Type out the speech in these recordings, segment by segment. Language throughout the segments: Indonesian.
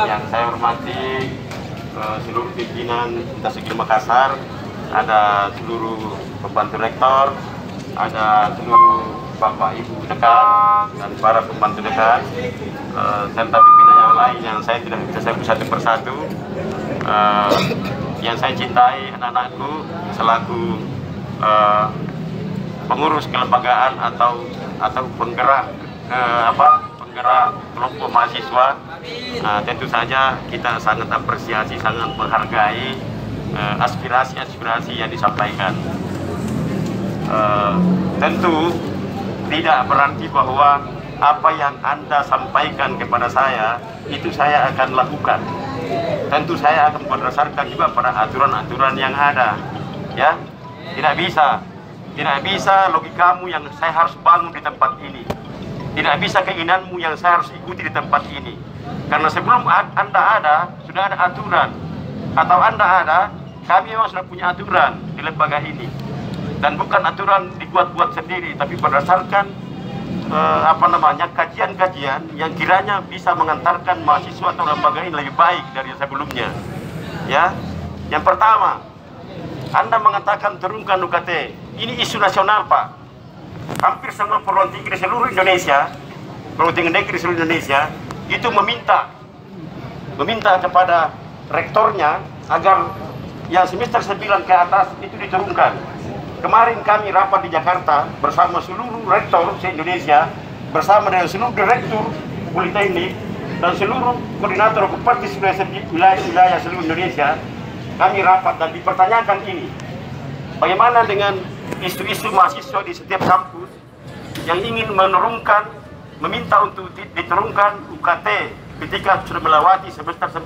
Yang saya hormati seluruh pimpinan Tasik Makassar, ada seluruh pembantu rektor, ada seluruh Bapak Ibu dekan dan para pembantu dekan, serta pimpinan yang lain yang saya tidak bisa sebut satu persatu. Yang saya cintai, anak-anakku selaku pengurus kelembagaan atau penggerak penggerak kelompok mahasiswa. Tentu saja kita sangat apresiasi, sangat menghargai aspirasi-aspirasi yang disampaikan. Tentu tidak berarti bahwa apa yang Anda sampaikan kepada saya itu saya akan lakukan. Tentu saya akan berdasarkan juga pada aturan-aturan yang ada, ya. Tidak bisa logikamu yang saya harus bangun di tempat ini, tidak bisa keinginanmu yang saya harus ikuti di tempat ini. Karena sebelum Anda ada, sudah ada aturan, atau Anda ada, kami memang sudah punya aturan di lembaga ini, dan bukan aturan dibuat-buat sendiri, tapi berdasarkan kajian-kajian yang kiranya bisa mengantarkan mahasiswa atau lembaga ini lebih baik dari sebelumnya. Ya, yang pertama, Anda mengatakan turunkan UKT. Ini isu nasional, Pak. Hampir semua perguruan tinggi di seluruh Indonesia, perguruan tinggi negeri di seluruh Indonesia, itu meminta kepada rektornya agar yang semester 9 ke atas itu diturunkan. Kemarin kami rapat di Jakarta bersama seluruh rektor se-Indonesia, bersama dengan seluruh direktur politeknik dan seluruh koordinator okupatif wilayah seluruh Indonesia. Kami rapat dan dipertanyakan ini, bagaimana dengan isu-isu mahasiswa di setiap kampus yang ingin meminta untuk diturunkan UKT ketika sudah melewati semester 8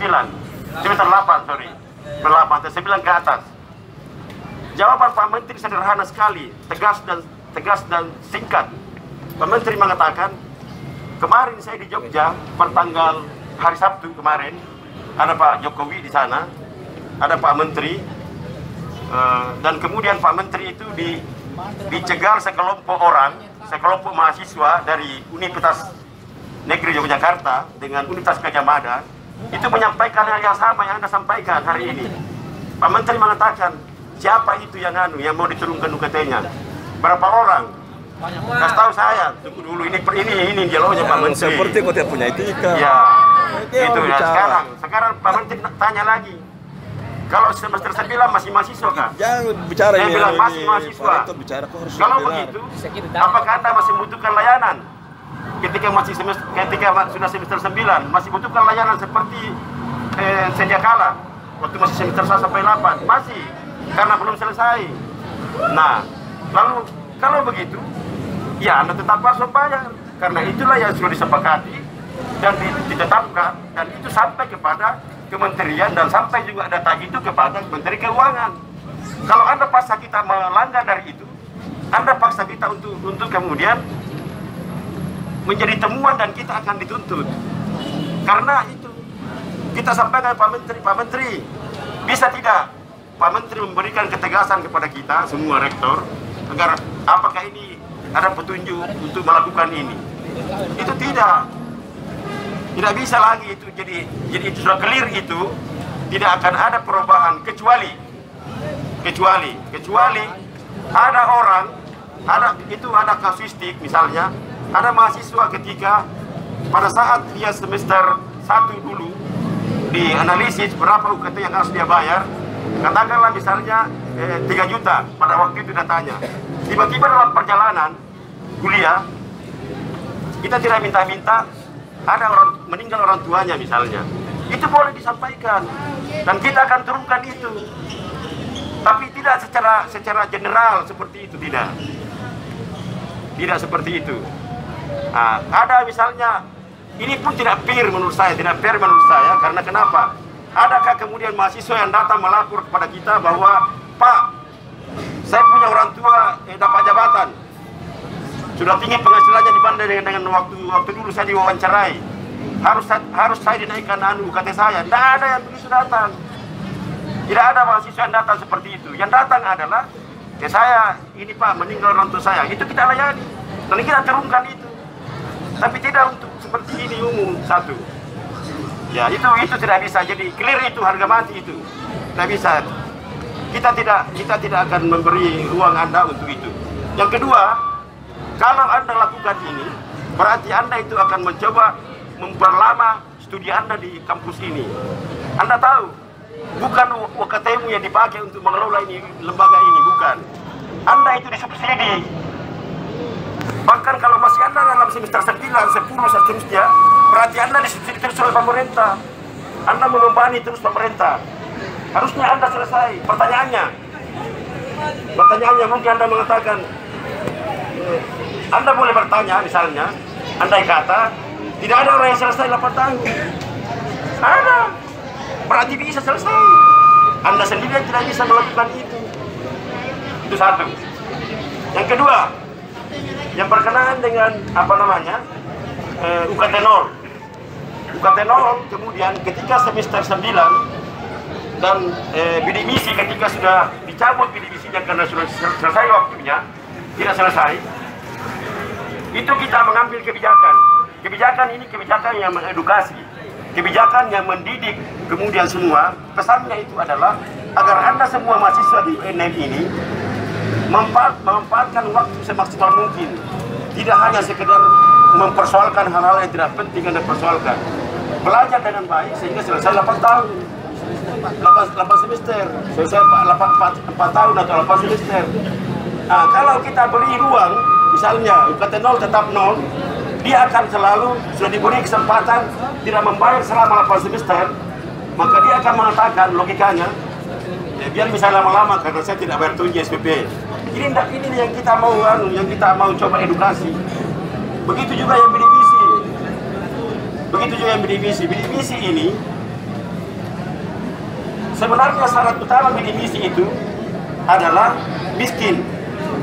ke atas. Jawaban Pak Menteri sederhana sekali, tegas dan singkat. Pak Menteri mengatakan, kemarin saya di Jogja pertanggal hari Sabtu kemarin, ada Pak Jokowi di sana, ada Pak Menteri, dan kemudian Pak Menteri itu dicegar sekelompok mahasiswa dari Universitas Negeri Yogyakarta dengan Universitas Gadjah Mada, itu menyampaikan hal yang sama yang Anda sampaikan hari ini. Pak Menteri mengatakan, siapa itu yang mau diturunkan UKT-nya? Berapa orang? Kasih tahu saya. Tunggu dulu, ini dialognya Pak Menteri. Seperti kau tidak punya etika. Ya, itu ya. Sekarang Pak Menteri tanya lagi. Kalau semester 9 masih mahasiswa kan? Jangan bicara saya bilang masih mahasiswa. Kalau begitu, apakah Anda masih membutuhkan layanan? Ketika sudah semester 9 masih butuhkan layanan seperti sedia kala waktu masih semester 1 sampai 8 masih, karena belum selesai. Nah, lalu kalau begitu, ya Anda tetap harus membayar, karena itulah yang sudah disepakati dan ditetapkan, dan itu sampai kepada kementerian dan sampai juga data itu kepada Menteri Keuangan. Kalau Anda paksa kita melanggar dari itu, Anda paksa kita untuk kemudian menjadi temuan dan kita akan dituntut. Karena itu kita sampaikan Pak Menteri, bisa tidak Pak Menteri memberikan ketegasan kepada kita semua rektor agar apakah ini ada petunjuk untuk melakukan ini? Itu tidak bisa lagi itu jadi itu sudah clear, itu tidak akan ada perubahan kecuali ada kasuistik. Misalnya ada mahasiswa ketika pada saat dia semester 1 dulu dianalisis berapa UKT yang harus dia bayar, katakanlah misalnya 3 juta pada waktu itu datanya. Tiba-tiba dalam perjalanan kuliah kita tidak minta-minta, ada meninggal orang tuanya misalnya, itu boleh disampaikan dan kita akan turunkan itu, tapi tidak secara general seperti itu, tidak seperti itu. Nah, ada misalnya, ini pun tidak fair menurut saya, karena kenapa? Adakah kemudian mahasiswa yang datang melapor kepada kita bahwa Pak, saya punya orang tua dapat jabatan, sudah tinggi penghasilannya dibanding dengan waktu dulu saya diwawancarai, harus saya dinaikkan UKT saya. Tidak ada yang begitu datang. Tidak ada mahasiswa yang datang seperti itu. Yang datang adalah, saya ini Pak, meninggal orang tua saya, itu kita layani dan kita turunkan itu. Tapi tidak untuk seperti ini umum. Satu, Ya itu tidak bisa. Jadi clear itu harga mati itu. Tidak bisa. Kita tidak akan memberi ruang Anda untuk itu. Yang kedua, kalau Anda lakukan ini, berarti Anda itu akan mencoba memperlama studi Anda di kampus ini. Anda tahu, bukan UKT-mu yang dipakai untuk mengelola ini lembaga ini, bukan. Anda itu disubsidi. Bahkan kalau masih Anda dalam semester 9, 10, seterusnya, berarti Anda disubsidi terus oleh pemerintah. Anda membebani terus pemerintah. Harusnya Anda selesai. Pertanyaannya mungkin Anda mengatakan, Anda boleh bertanya misalnya, andai kata tidak ada orang yang selesai 8 tahun. Ada. Berarti bisa selesai. Anda sendiri yang tidak bisa melakukan itu. Itu satu. Yang kedua, yang berkenaan dengan UKT 0. UKT 0 kemudian ketika semester 9 dan bidik misi ketika sudah dicabut bidik misinya karena sudah selesai waktunya, tidak selesai, itu kita mengambil kebijakan. Kebijakan ini kebijakan yang mengedukasi, kebijakan yang mendidik kemudian semua. Pesannya itu adalah agar Anda semua mahasiswa di UNM ini memanfaatkan waktu semaksimal mungkin. Tidak hanya sekedar mempersoalkan hal-hal yang tidak penting Anda persoalkan. Belajar dengan baik sehingga selesai 8 tahun. 8 semester, selesai 4 tahun atau 8 semester. Nah, kalau kita beri ruang, misalnya UKT 0 tetap 0, dia akan selalu sudah diberi kesempatan tidak membayar selama 8 semester, maka dia akan mengatakan logikanya, ya, biar misalnya lama-lama karena saya tidak bayar tunjangan SPP. Ini yang kita mau coba edukasi. Begitu juga yang bidik misi. Bidik misi ini sebenarnya syarat utama bidik misi itu adalah miskin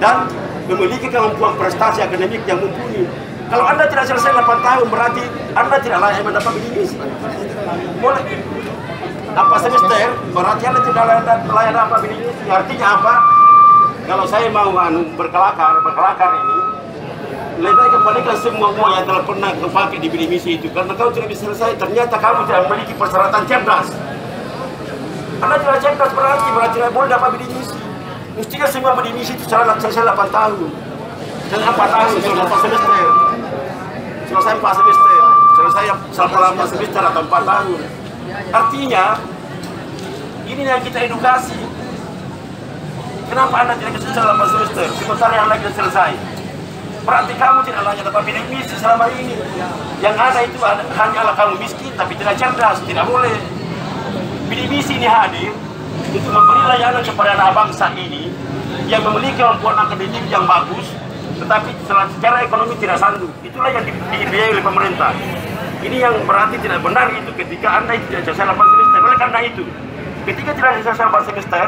dan memiliki kemampuan prestasi akademik yang mumpuni. Kalau Anda tidak selesai 8 tahun, berarti Anda tidak layak mendapat bidik misi. Boleh 4 semester, berarti Anda tidak layak dapat bidik misi. Artinya apa? Kalau saya mau berkelakar ini, lebih baik kembalikan semua uang yang telah pernah dipakai di bidik misi itu. Karena kalau tidak bisa selesai, ternyata kamu tidak memiliki persyaratan cerdas. Anda tidak cerdas berarti tidak boleh dapat bidik misi. Mestinya semua bidik misi itu selesai 8 tahun. Dan 4 tahun, selesai 4 semester. Selesai 4 semester. Selesai 4 semester atau 4 tahun. Artinya, ini yang kita edukasi. Kenapa Anda tidak selesai 8 semester? Sementara yang lain selesai. Berarti kamu tidak layak dapat bidik misi selama ini. Yang ada itu hanyalah kamu miskin tapi tidak cerdas, tidak boleh. Bidik misi ini hadir untuk memberi layanan kepada anak bangsa ini yang memiliki kemampuan akademik yang bagus, tetapi secara ekonomi tidak sanggup. Itulah yang dibiayai oleh pemerintah. Ini yang berarti tidak benar itu ketika Anda tidak selesai 8 semester. Oleh karena itu, ketika tidak selesai 8 semester,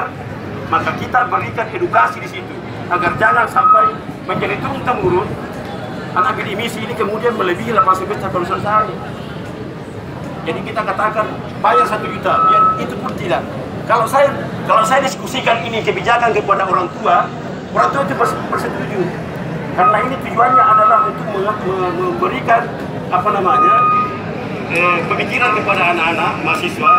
maka kita berikan edukasi di situ agar jangan sampai menjadi turun-temurun anak bidik misi ini kemudian melebihi 8 semester baru selesai. Jadi kita katakan bayar 1 juta, biar itu pun tidak. Kalau saya diskusikan ini kebijakan kepada orang tua itu bersetuju. Karena ini tujuannya adalah untuk memberikan pemikiran kepada anak-anak mahasiswa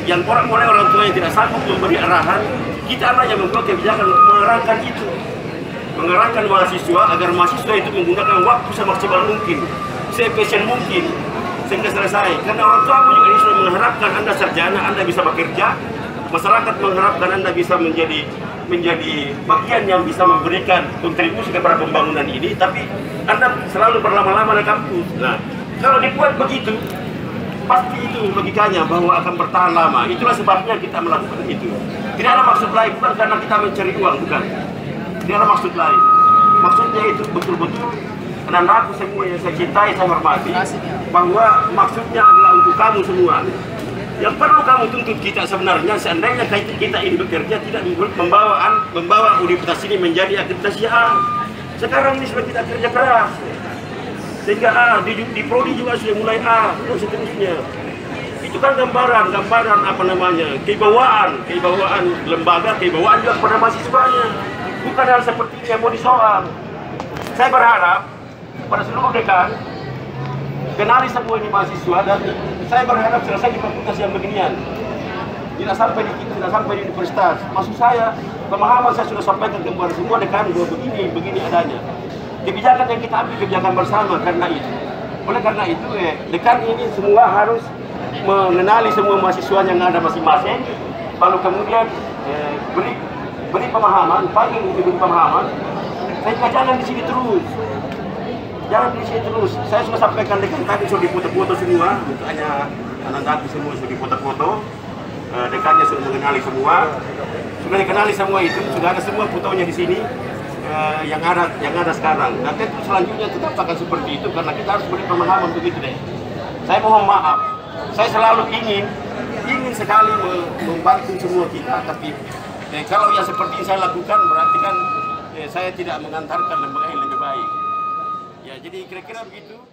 yang mulai orang tua yang tidak sanggup memberi arahan, kita anak yang membuat kebijakan untuk mengarahkan itu. Mengarahkan mahasiswa agar mahasiswa itu menggunakan waktu semaksimal mungkin, seefisien mungkin sehingga selesai. Karena orang tua juga ini sudah mengharapkan Anda sarjana, Anda bisa bekerja. Masyarakat mengharapkan Anda bisa menjadi bagian yang bisa memberikan kontribusi kepada pembangunan ini, tapi Anda selalu berlama-lama di kampus. Nah, kalau dibuat begitu, pasti itu logikanya bahwa akan bertahan lama. Itulah sebabnya kita melakukan itu. Tidak ada maksud lain, bukan karena kita mencari uang, bukan. Tidak ada maksud lain. Maksudnya itu betul-betul dan aku semua yang saya cintai, saya hormati, bahwa maksudnya adalah untuk kamu semua. Yang perlu kamu tuntut kita sebenarnya, seandainya kita ini bekerja tidak membawa universitas ini menjadi akreditasi A. Sekarang ini sudah tidak kerja keras, sehingga A, di prodi juga sudah mulai A, dan seterusnya. Itu kan gambaran kewibawaan lembaga, kewibawaan juga kepada mahasiswanya. Bukan hal seperti ini yang mau disoal. Saya berharap pada seluruh dekan kenali semua ini mahasiswa dan saya berharap selesai di fakultas yang beginian. Tidak sampai di universitas. Maksud saya, pemahaman saya sudah sampaikan kepada semua dekan bahwa begini adanya. Kebijakan yang kita ambil kebijakan bersama karena itu. Oleh karena itu, dekan ini semua harus mengenali semua mahasiswa yang ada masing-masing, lalu kemudian beri pemahaman, panggil untuk beri pemahaman. Saya jangan di sini terus. Jangan di sini terus. Saya sudah sampaikan dekan tadi sudah difoto-foto semua, hanya anak-anak semua sudah difoto-foto. Dekannya sudah mengenali semua, sudah dikenali semua itu, sudah ada semua fotonya di sini yang ada sekarang. Dan tentu selanjutnya tetap akan seperti itu karena kita harus beri pemahaman begitu deh. Saya mohon maaf, saya selalu ingin sekali membantu semua kita, tapi kalau yang seperti yang saya lakukan berarti kan saya tidak mengantarkan lembaga yang lebih baik. Ya, jadi kira-kira begitu.